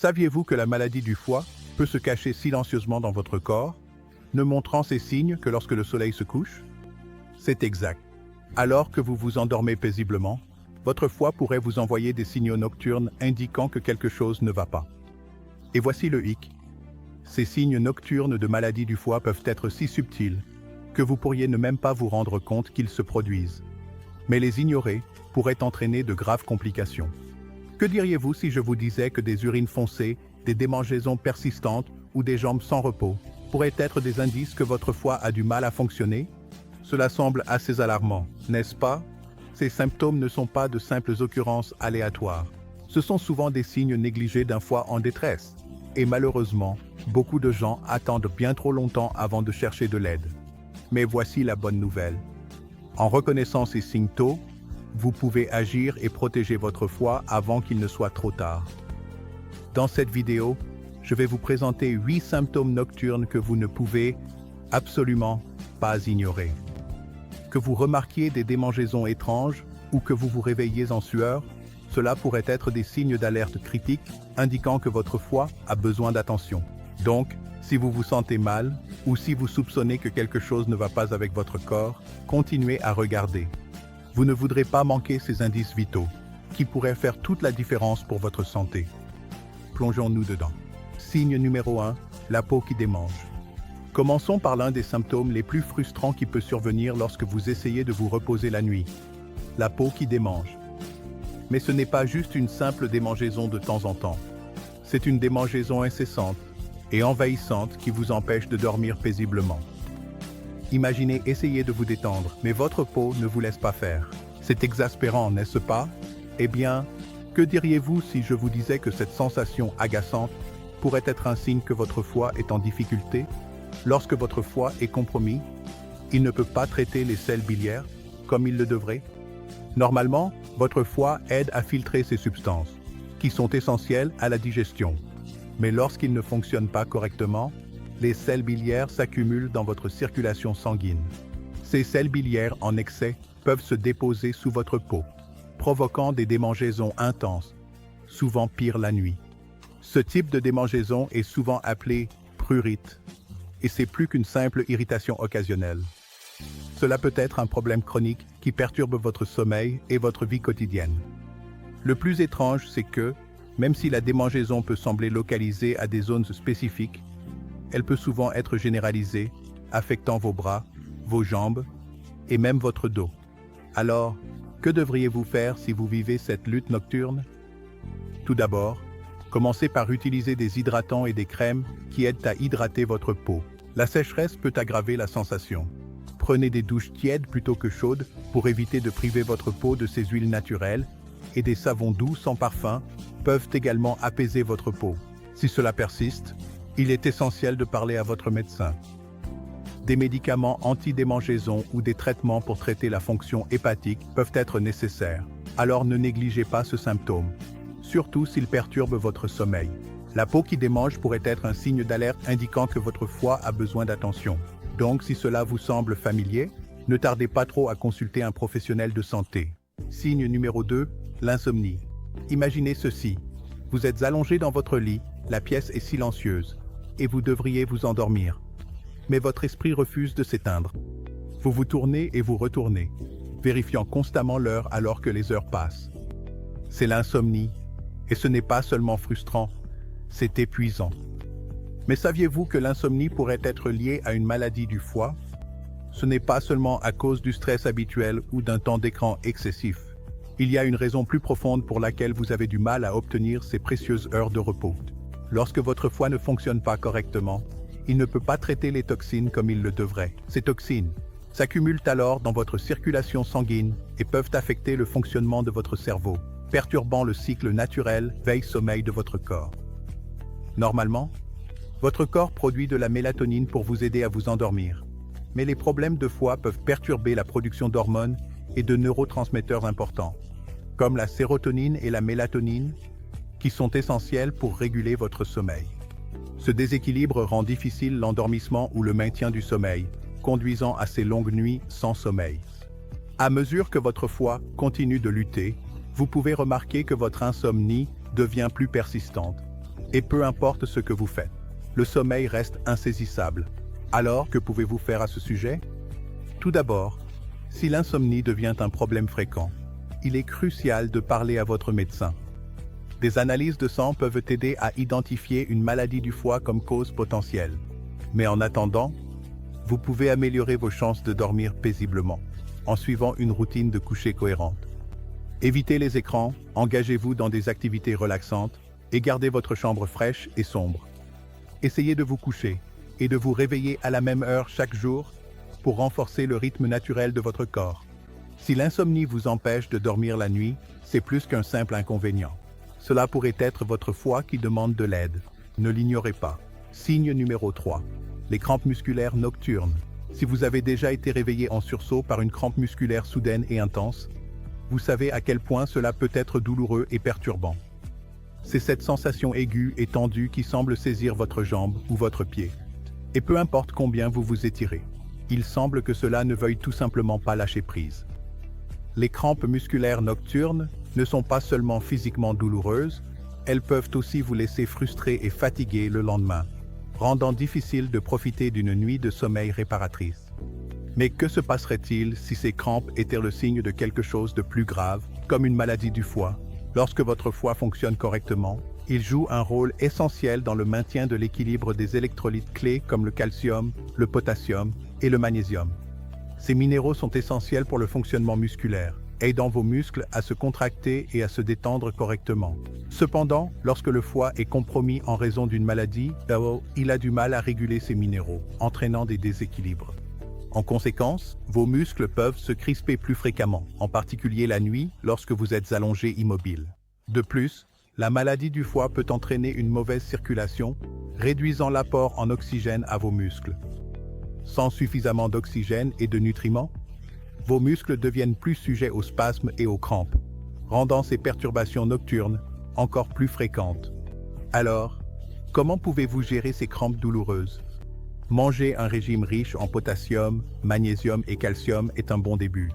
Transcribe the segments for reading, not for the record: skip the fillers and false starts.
Saviez-vous que la maladie du foie peut se cacher silencieusement dans votre corps, ne montrant ses signes que lorsque le soleil se couche? C'est exact. Alors que vous vous endormez paisiblement, votre foie pourrait vous envoyer des signaux nocturnes indiquant que quelque chose ne va pas. Et voici le hic. Ces signes nocturnes de maladie du foie peuvent être si subtils que vous pourriez ne même pas vous rendre compte qu'ils se produisent. Mais les ignorer pourrait entraîner de graves complications. Que diriez-vous si je vous disais que des urines foncées, des démangeaisons persistantes ou des jambes sans repos pourraient être des indices que votre foie a du mal à fonctionner? Cela semble assez alarmant, n'est-ce pas? Ces symptômes ne sont pas de simples occurrences aléatoires. Ce sont souvent des signes négligés d'un foie en détresse. Et malheureusement, beaucoup de gens attendent bien trop longtemps avant de chercher de l'aide. Mais voici la bonne nouvelle. En reconnaissant ces signes tôt, vous pouvez agir et protéger votre foie avant qu'il ne soit trop tard. Dans cette vidéo, je vais vous présenter 8 symptômes nocturnes que vous ne pouvez absolument pas ignorer. Que vous remarquiez des démangeaisons étranges ou que vous vous réveilliez en sueur, cela pourrait être des signes d'alerte critique indiquant que votre foie a besoin d'attention. Donc, si vous vous sentez mal ou si vous soupçonnez que quelque chose ne va pas avec votre corps, continuez à regarder. Vous ne voudrez pas manquer ces indices vitaux qui pourraient faire toute la différence pour votre santé. Plongeons-nous dedans. Signe numéro 1, la peau qui démange. Commençons par l'un des symptômes les plus frustrants qui peut survenir lorsque vous essayez de vous reposer la nuit. La peau qui démange. Mais ce n'est pas juste une simple démangeaison de temps en temps. C'est une démangeaison incessante et envahissante qui vous empêche de dormir paisiblement. Imaginez essayer de vous détendre, mais votre peau ne vous laisse pas faire. C'est exaspérant, n'est-ce pas? Eh bien, que diriez-vous si je vous disais que cette sensation agaçante pourrait être un signe que votre foie est en difficulté? Lorsque votre foie est compromis, il ne peut pas traiter les sels biliaires comme il le devrait. Normalement, votre foie aide à filtrer ces substances, qui sont essentielles à la digestion. Mais lorsqu'il ne fonctionne pas correctement, les sels biliaires s'accumulent dans votre circulation sanguine. Ces sels biliaires en excès peuvent se déposer sous votre peau, provoquant des démangeaisons intenses, souvent pire la nuit. Ce type de démangeaison est souvent appelé prurite, et c'est plus qu'une simple irritation occasionnelle. Cela peut être un problème chronique qui perturbe votre sommeil et votre vie quotidienne. Le plus étrange, c'est que, même si la démangeaison peut sembler localisée à des zones spécifiques, elle peut souvent être généralisée, affectant vos bras, vos jambes et même votre dos. Alors, que devriez-vous faire si vous vivez cette lutte nocturne? Tout d'abord, commencez par utiliser des hydratants et des crèmes qui aident à hydrater votre peau. La sécheresse peut aggraver la sensation. Prenez des douches tièdes plutôt que chaudes pour éviter de priver votre peau de ses huiles naturelles, et des savons doux sans parfum peuvent également apaiser votre peau. Si cela persiste, il est essentiel de parler à votre médecin. Des médicaments anti-démangeaison ou des traitements pour traiter la fonction hépatique peuvent être nécessaires. Alors ne négligez pas ce symptôme, surtout s'il perturbe votre sommeil. La peau qui démange pourrait être un signe d'alerte indiquant que votre foie a besoin d'attention. Donc si cela vous semble familier, ne tardez pas trop à consulter un professionnel de santé. Signe numéro 2, l'insomnie. Imaginez ceci. Vous êtes allongé dans votre lit, la pièce est silencieuse, et vous devriez vous endormir. Mais votre esprit refuse de s'éteindre. Vous vous tournez et vous retournez, vérifiant constamment l'heure alors que les heures passent. C'est l'insomnie, et ce n'est pas seulement frustrant, c'est épuisant. Mais saviez-vous que l'insomnie pourrait être liée à une maladie du foie? Ce n'est pas seulement à cause du stress habituel ou d'un temps d'écran excessif. Il y a une raison plus profonde pour laquelle vous avez du mal à obtenir ces précieuses heures de repos. Lorsque votre foie ne fonctionne pas correctement, il ne peut pas traiter les toxines comme il le devrait. Ces toxines s'accumulent alors dans votre circulation sanguine et peuvent affecter le fonctionnement de votre cerveau, perturbant le cycle naturel veille-sommeil de votre corps. Normalement, votre corps produit de la mélatonine pour vous aider à vous endormir. Mais les problèmes de foie peuvent perturber la production d'hormones et de neurotransmetteurs importants, comme la sérotonine et la mélatonine, qui sont essentielles pour réguler votre sommeil. Ce déséquilibre rend difficile l'endormissement ou le maintien du sommeil, conduisant à ces longues nuits sans sommeil. À mesure que votre foie continue de lutter, vous pouvez remarquer que votre insomnie devient plus persistante. Et peu importe ce que vous faites, le sommeil reste insaisissable. Alors, que pouvez-vous faire à ce sujet? Tout d'abord, si l'insomnie devient un problème fréquent, il est crucial de parler à votre médecin. Des analyses de sang peuvent aider à identifier une maladie du foie comme cause potentielle. Mais en attendant, vous pouvez améliorer vos chances de dormir paisiblement en suivant une routine de coucher cohérente. Évitez les écrans, engagez-vous dans des activités relaxantes et gardez votre chambre fraîche et sombre. Essayez de vous coucher et de vous réveiller à la même heure chaque jour pour renforcer le rythme naturel de votre corps. Si l'insomnie vous empêche de dormir la nuit, c'est plus qu'un simple inconvénient. Cela pourrait être votre foie qui demande de l'aide. Ne l'ignorez pas. Signe numéro 3. Les crampes musculaires nocturnes. Si vous avez déjà été réveillé en sursaut par une crampe musculaire soudaine et intense, vous savez à quel point cela peut être douloureux et perturbant. C'est cette sensation aiguë et tendue qui semble saisir votre jambe ou votre pied. Et peu importe combien vous vous étirez, il semble que cela ne veuille tout simplement pas lâcher prise. Les crampes musculaires nocturnes ne sont pas seulement physiquement douloureuses, elles peuvent aussi vous laisser frustré et fatigué le lendemain, rendant difficile de profiter d'une nuit de sommeil réparatrice. Mais que se passerait-il si ces crampes étaient le signe de quelque chose de plus grave, comme une maladie du foie? Lorsque votre foie fonctionne correctement, il joue un rôle essentiel dans le maintien de l'équilibre des électrolytes clés comme le calcium, le potassium et le magnésium. Ces minéraux sont essentiels pour le fonctionnement musculaire, aidant vos muscles à se contracter et à se détendre correctement. Cependant, lorsque le foie est compromis en raison d'une maladie, il a du mal à réguler ces minéraux, entraînant des déséquilibres. En conséquence, vos muscles peuvent se crisper plus fréquemment, en particulier la nuit lorsque vous êtes allongé immobile. De plus, la maladie du foie peut entraîner une mauvaise circulation, réduisant l'apport en oxygène à vos muscles. Sans suffisamment d'oxygène et de nutriments, vos muscles deviennent plus sujets aux spasmes et aux crampes, rendant ces perturbations nocturnes encore plus fréquentes. Alors, comment pouvez-vous gérer ces crampes douloureuses? Manger un régime riche en potassium, magnésium et calcium est un bon début.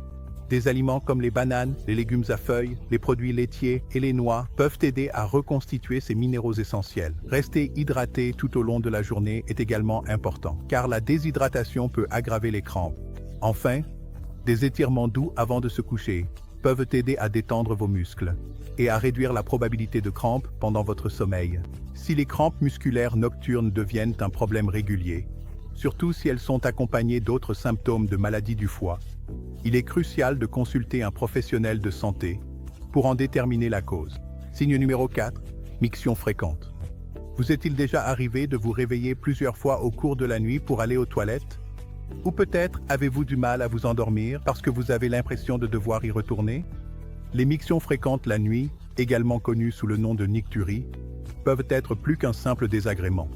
Des aliments comme les bananes, les légumes à feuilles, les produits laitiers et les noix peuvent aider à reconstituer ces minéraux essentiels. Rester hydraté tout au long de la journée est également important, car la déshydratation peut aggraver les crampes. Enfin, des étirements doux avant de se coucher peuvent aider à détendre vos muscles et à réduire la probabilité de crampes pendant votre sommeil. Si les crampes musculaires nocturnes deviennent un problème régulier, surtout si elles sont accompagnées d'autres symptômes de maladie du foie, il est crucial de consulter un professionnel de santé pour en déterminer la cause. Signe numéro 4, miction fréquente. Vous est-il déjà arrivé de vous réveiller plusieurs fois au cours de la nuit pour aller aux toilettes? Ou peut-être avez-vous du mal à vous endormir parce que vous avez l'impression de devoir y retourner? Les mictions fréquentes la nuit, également connues sous le nom de nicturie, peuvent être plus qu'un simple désagrément.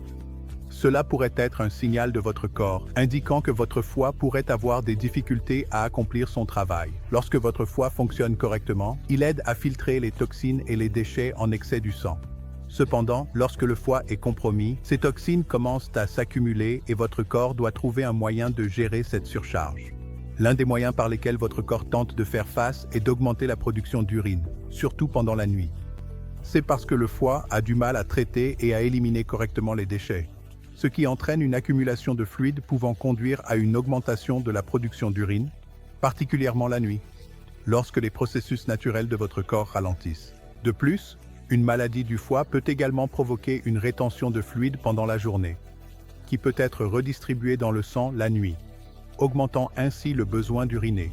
Cela pourrait être un signal de votre corps, indiquant que votre foie pourrait avoir des difficultés à accomplir son travail. Lorsque votre foie fonctionne correctement, il aide à filtrer les toxines et les déchets en excès du sang. Cependant, lorsque le foie est compromis, ces toxines commencent à s'accumuler et votre corps doit trouver un moyen de gérer cette surcharge. L'un des moyens par lesquels votre corps tente de faire face est d'augmenter la production d'urine, surtout pendant la nuit. C'est parce que le foie a du mal à traiter et à éliminer correctement les déchets, ce qui entraîne une accumulation de fluide pouvant conduire à une augmentation de la production d'urine, particulièrement la nuit, lorsque les processus naturels de votre corps ralentissent. De plus, une maladie du foie peut également provoquer une rétention de fluide pendant la journée, qui peut être redistribuée dans le sang la nuit, augmentant ainsi le besoin d'uriner.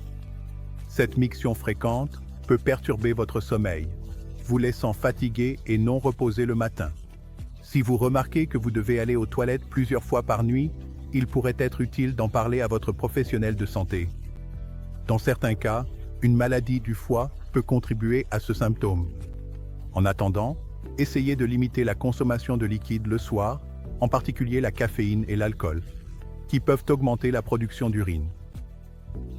Cette miction fréquente peut perturber votre sommeil, vous laissant fatigué et non reposé le matin. Si vous remarquez que vous devez aller aux toilettes plusieurs fois par nuit, il pourrait être utile d'en parler à votre professionnel de santé. Dans certains cas, une maladie du foie peut contribuer à ce symptôme. En attendant, essayez de limiter la consommation de liquide le soir, en particulier la caféine et l'alcool, qui peuvent augmenter la production d'urine.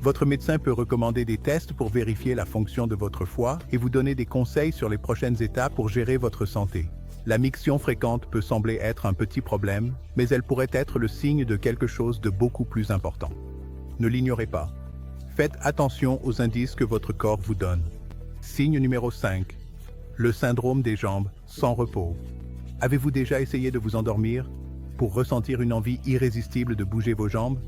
Votre médecin peut recommander des tests pour vérifier la fonction de votre foie et vous donner des conseils sur les prochaines étapes pour gérer votre santé. La miction fréquente peut sembler être un petit problème, mais elle pourrait être le signe de quelque chose de beaucoup plus important. Ne l'ignorez pas. Faites attention aux indices que votre corps vous donne. Signe numéro 5. Le syndrome des jambes sans repos. Avez-vous déjà essayé de vous endormir pour ressentir une envie irrésistible de bouger vos jambes,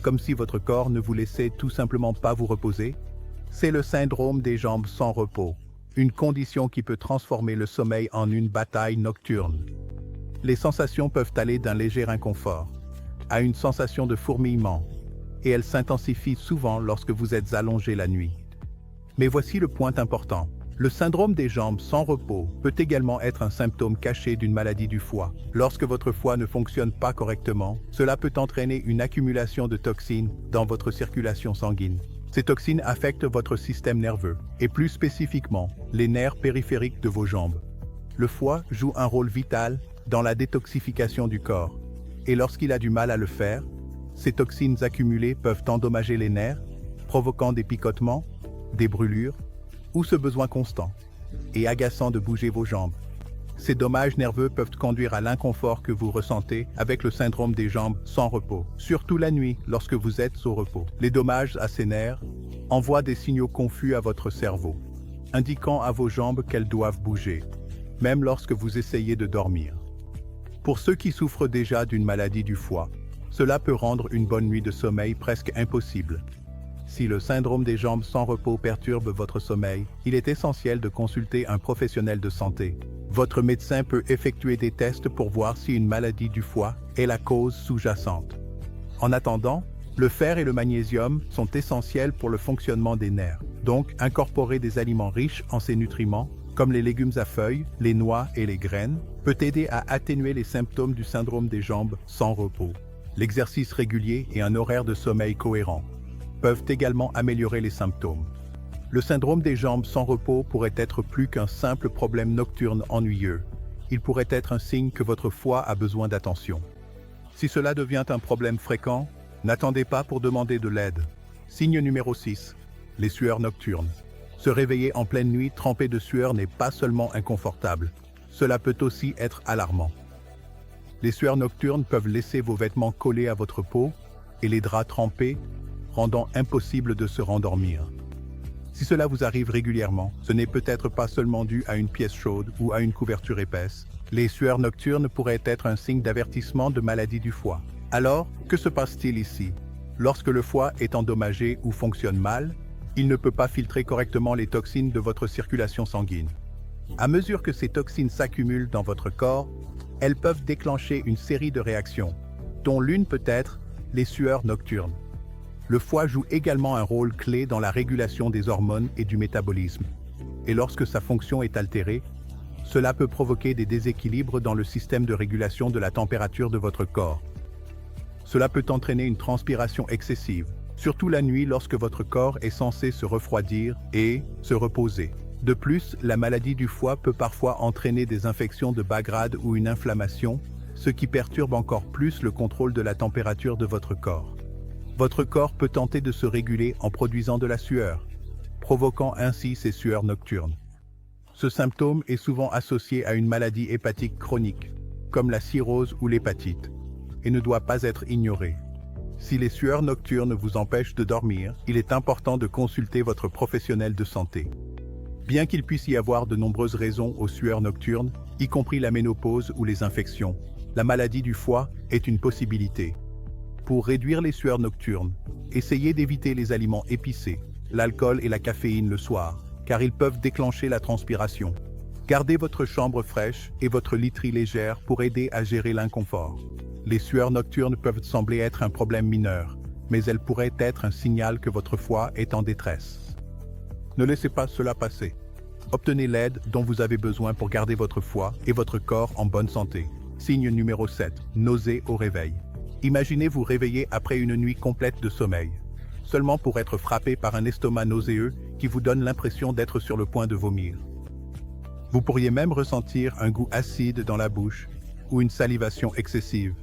comme si votre corps ne vous laissait tout simplement pas vous reposer? C'est le syndrome des jambes sans repos, une condition qui peut transformer le sommeil en une bataille nocturne. Les sensations peuvent aller d'un léger inconfort à une sensation de fourmillement, et elles s'intensifient souvent lorsque vous êtes allongé la nuit. Mais voici le point important. Le syndrome des jambes sans repos peut également être un symptôme caché d'une maladie du foie. Lorsque votre foie ne fonctionne pas correctement, cela peut entraîner une accumulation de toxines dans votre circulation sanguine. Ces toxines affectent votre système nerveux, et plus spécifiquement, les nerfs périphériques de vos jambes. Le foie joue un rôle vital dans la détoxification du corps, et lorsqu'il a du mal à le faire, ces toxines accumulées peuvent endommager les nerfs, provoquant des picotements, des brûlures, ou ce besoin constant et agaçant de bouger vos jambes. Ces dommages nerveux peuvent conduire à l'inconfort que vous ressentez avec le syndrome des jambes sans repos, surtout la nuit lorsque vous êtes au repos. Les dommages à ces nerfs envoient des signaux confus à votre cerveau, indiquant à vos jambes qu'elles doivent bouger, même lorsque vous essayez de dormir. Pour ceux qui souffrent déjà d'une maladie du foie, cela peut rendre une bonne nuit de sommeil presque impossible. Si le syndrome des jambes sans repos perturbe votre sommeil, il est essentiel de consulter un professionnel de santé. Votre médecin peut effectuer des tests pour voir si une maladie du foie est la cause sous-jacente. En attendant, le fer et le magnésium sont essentiels pour le fonctionnement des nerfs. Donc, incorporer des aliments riches en ces nutriments, comme les légumes à feuilles, les noix et les graines, peut aider à atténuer les symptômes du syndrome des jambes sans repos. L'exercice régulier et un horaire de sommeil cohérent peuvent également améliorer les symptômes. Le syndrome des jambes sans repos pourrait être plus qu'un simple problème nocturne ennuyeux. Il pourrait être un signe que votre foie a besoin d'attention. Si cela devient un problème fréquent, n'attendez pas pour demander de l'aide. Signe numéro 6. Les sueurs nocturnes. Se réveiller en pleine nuit trempé de sueur n'est pas seulement inconfortable, cela peut aussi être alarmant. Les sueurs nocturnes peuvent laisser vos vêtements collés à votre peau et les draps trempés, rendant impossible de se rendormir. Si cela vous arrive régulièrement, ce n'est peut-être pas seulement dû à une pièce chaude ou à une couverture épaisse. Les sueurs nocturnes pourraient être un signe d'avertissement de maladie du foie. Alors, que se passe-t-il ici? Lorsque le foie est endommagé ou fonctionne mal, il ne peut pas filtrer correctement les toxines de votre circulation sanguine. À mesure que ces toxines s'accumulent dans votre corps, elles peuvent déclencher une série de réactions, dont l'une peut être les sueurs nocturnes. Le foie joue également un rôle clé dans la régulation des hormones et du métabolisme. Et lorsque sa fonction est altérée, cela peut provoquer des déséquilibres dans le système de régulation de la température de votre corps. Cela peut entraîner une transpiration excessive, surtout la nuit lorsque votre corps est censé se refroidir et se reposer. De plus, la maladie du foie peut parfois entraîner des infections de bas grade ou une inflammation, ce qui perturbe encore plus le contrôle de la température de votre corps. Votre corps peut tenter de se réguler en produisant de la sueur, provoquant ainsi ces sueurs nocturnes. Ce symptôme est souvent associé à une maladie hépatique chronique, comme la cirrhose ou l'hépatite, et ne doit pas être ignoré. Si les sueurs nocturnes vous empêchent de dormir, il est important de consulter votre professionnel de santé. Bien qu'il puisse y avoir de nombreuses raisons aux sueurs nocturnes, y compris la ménopause ou les infections, la maladie du foie est une possibilité. Pour réduire les sueurs nocturnes, essayez d'éviter les aliments épicés, l'alcool et la caféine le soir, car ils peuvent déclencher la transpiration. Gardez votre chambre fraîche et votre literie légère pour aider à gérer l'inconfort. Les sueurs nocturnes peuvent sembler être un problème mineur, mais elles pourraient être un signal que votre foie est en détresse. Ne laissez pas cela passer. Obtenez l'aide dont vous avez besoin pour garder votre foie et votre corps en bonne santé. Signe numéro 7. Nausées au réveil. Imaginez vous réveiller après une nuit complète de sommeil, seulement pour être frappé par un estomac nauséeux qui vous donne l'impression d'être sur le point de vomir. Vous pourriez même ressentir un goût acide dans la bouche ou une salivation excessive.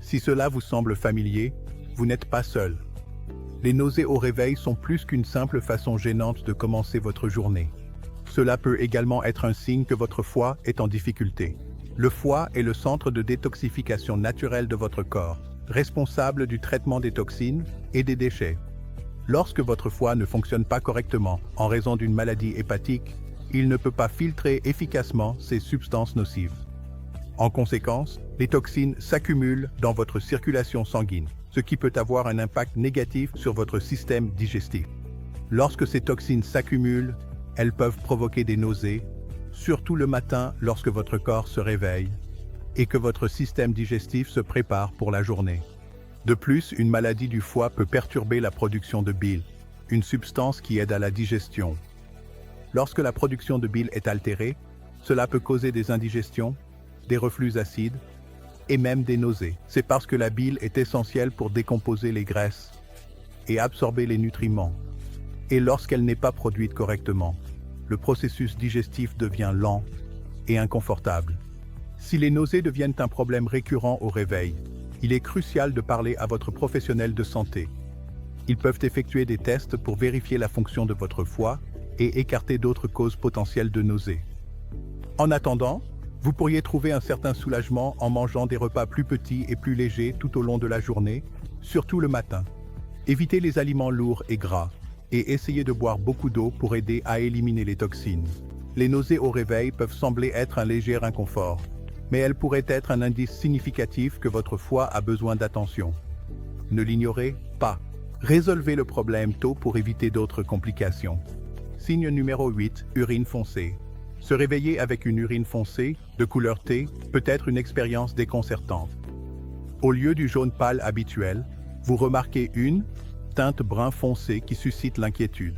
Si cela vous semble familier, vous n'êtes pas seul. Les nausées au réveil sont plus qu'une simple façon gênante de commencer votre journée. Cela peut également être un signe que votre foie est en difficulté. Le foie est le centre de détoxification naturelle de votre corps, responsable du traitement des toxines et des déchets. Lorsque votre foie ne fonctionne pas correctement en raison d'une maladie hépatique, il ne peut pas filtrer efficacement ces substances nocives. En conséquence, les toxines s'accumulent dans votre circulation sanguine, ce qui peut avoir un impact négatif sur votre système digestif. Lorsque ces toxines s'accumulent, elles peuvent provoquer des nausées, surtout le matin lorsque votre corps se réveille et que votre système digestif se prépare pour la journée. De plus, une maladie du foie peut perturber la production de bile, une substance qui aide à la digestion. Lorsque la production de bile est altérée, cela peut causer des indigestions, des reflux acides et même des nausées. C'est parce que la bile est essentielle pour décomposer les graisses et absorber les nutriments. Et lorsqu'elle n'est pas produite correctement, le processus digestif devient lent et inconfortable. Si les nausées deviennent un problème récurrent au réveil, il est crucial de parler à votre professionnel de santé. Ils peuvent effectuer des tests pour vérifier la fonction de votre foie et écarter d'autres causes potentielles de nausées. En attendant, vous pourriez trouver un certain soulagement en mangeant des repas plus petits et plus légers tout au long de la journée, surtout le matin. Évitez les aliments lourds et gras et essayez de boire beaucoup d'eau pour aider à éliminer les toxines. Les nausées au réveil peuvent sembler être un léger inconfort, mais elles pourraient être un indice significatif que votre foie a besoin d'attention. Ne l'ignorez pas. Résolvez le problème tôt pour éviter d'autres complications. Signe numéro 8, urine foncée. Se réveiller avec une urine foncée, de couleur thé, peut être une expérience déconcertante. Au lieu du jaune pâle habituel, vous remarquez une teinte brun foncé qui suscite l'inquiétude.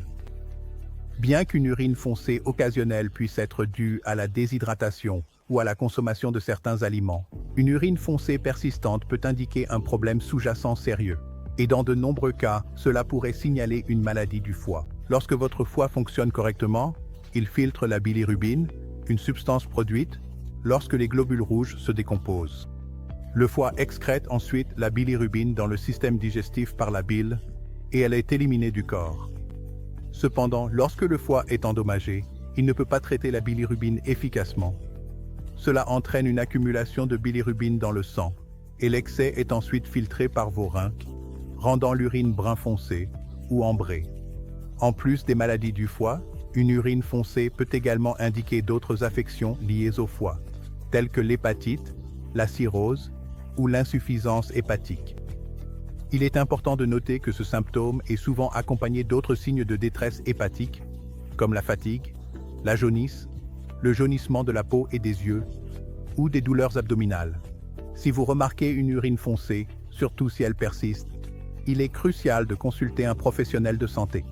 Bien qu'une urine foncée occasionnelle puisse être due à la déshydratation ou à la consommation de certains aliments, une urine foncée persistante peut indiquer un problème sous-jacent sérieux. Et dans de nombreux cas, cela pourrait signaler une maladie du foie. Lorsque votre foie fonctionne correctement, il filtre la bilirubine, une substance produite lorsque les globules rouges se décomposent. Le foie excrète ensuite la bilirubine dans le système digestif par la bile et elle est éliminée du corps. Cependant, lorsque le foie est endommagé, il ne peut pas traiter la bilirubine efficacement. Cela entraîne une accumulation de bilirubine dans le sang et l'excès est ensuite filtré par vos reins, rendant l'urine brun foncé ou ambrée. En plus des maladies du foie, une urine foncée peut également indiquer d'autres affections liées au foie, telles que l'hépatite, la cirrhose ou l'insuffisance hépatique. Il est important de noter que ce symptôme est souvent accompagné d'autres signes de détresse hépatique, comme la fatigue, la jaunisse, le jaunissement de la peau et des yeux, ou des douleurs abdominales. Si vous remarquez une urine foncée, surtout si elle persiste, il est crucial de consulter un professionnel de santé.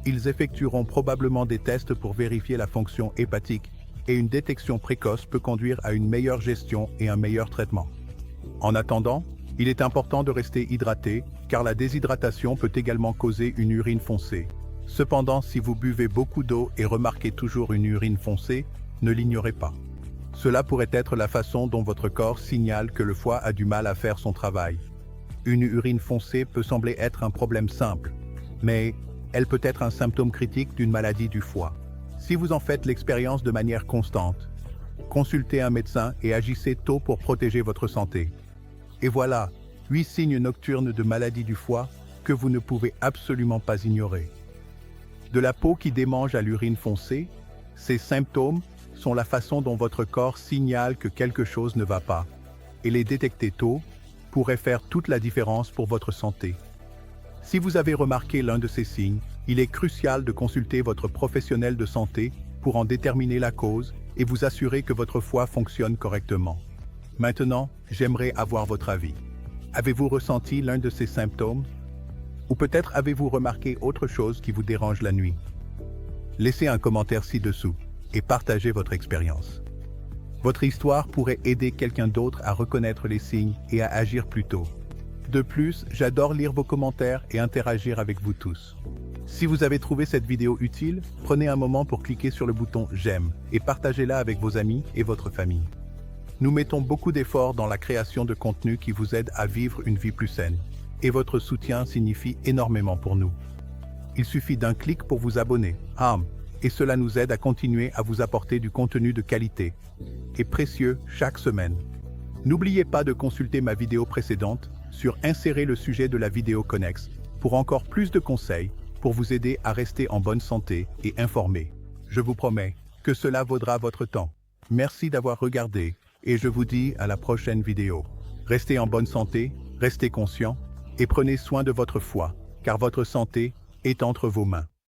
Ils effectueront probablement des tests pour vérifier la fonction hépatique et une détection précoce peut conduire à une meilleure gestion et un meilleur traitement. En attendant, il est important de rester hydraté car la déshydratation peut également causer une urine foncée. Cependant, si vous buvez beaucoup d'eau et remarquez toujours une urine foncée, ne l'ignorez pas. Cela pourrait être la façon dont votre corps signale que le foie a du mal à faire son travail. Une urine foncée peut sembler être un problème simple, mais elle peut être un symptôme critique d'une maladie du foie. Si vous en faites l'expérience de manière constante, consultez un médecin et agissez tôt pour protéger votre santé. Et voilà, 8 signes nocturnes de maladie du foie que vous ne pouvez absolument pas ignorer. De la peau qui démange à l'urine foncée, ces symptômes sont la façon dont votre corps signale que quelque chose ne va pas, et les détecter tôt pourrait faire toute la différence pour votre santé. Si vous avez remarqué l'un de ces signes, il est crucial de consulter votre professionnel de santé pour en déterminer la cause et vous assurer que votre foie fonctionne correctement. Maintenant, j'aimerais avoir votre avis. Avez-vous ressenti l'un de ces symptômes? Ou peut-être avez-vous remarqué autre chose qui vous dérange la nuit? Laissez un commentaire ci-dessous et partagez votre expérience. Votre histoire pourrait aider quelqu'un d'autre à reconnaître les signes et à agir plus tôt. De plus, j'adore lire vos commentaires et interagir avec vous tous. Si vous avez trouvé cette vidéo utile, prenez un moment pour cliquer sur le bouton « J'aime » et partagez-la avec vos amis et votre famille. Nous mettons beaucoup d'efforts dans la création de contenu qui vous aide à vivre une vie plus saine. Et votre soutien signifie énormément pour nous. Il suffit d'un clic pour vous abonner. Et cela nous aide à continuer à vous apporter du contenu de qualité et précieux chaque semaine. N'oubliez pas de consulter ma vidéo précédente sur Insérer le sujet de la vidéo connexe pour encore plus de conseils pour vous aider à rester en bonne santé et informé. Je vous promets que cela vaudra votre temps. Merci d'avoir regardé et je vous dis à la prochaine vidéo. Restez en bonne santé, restez conscient, et prenez soin de votre foi, car votre santé est entre vos mains.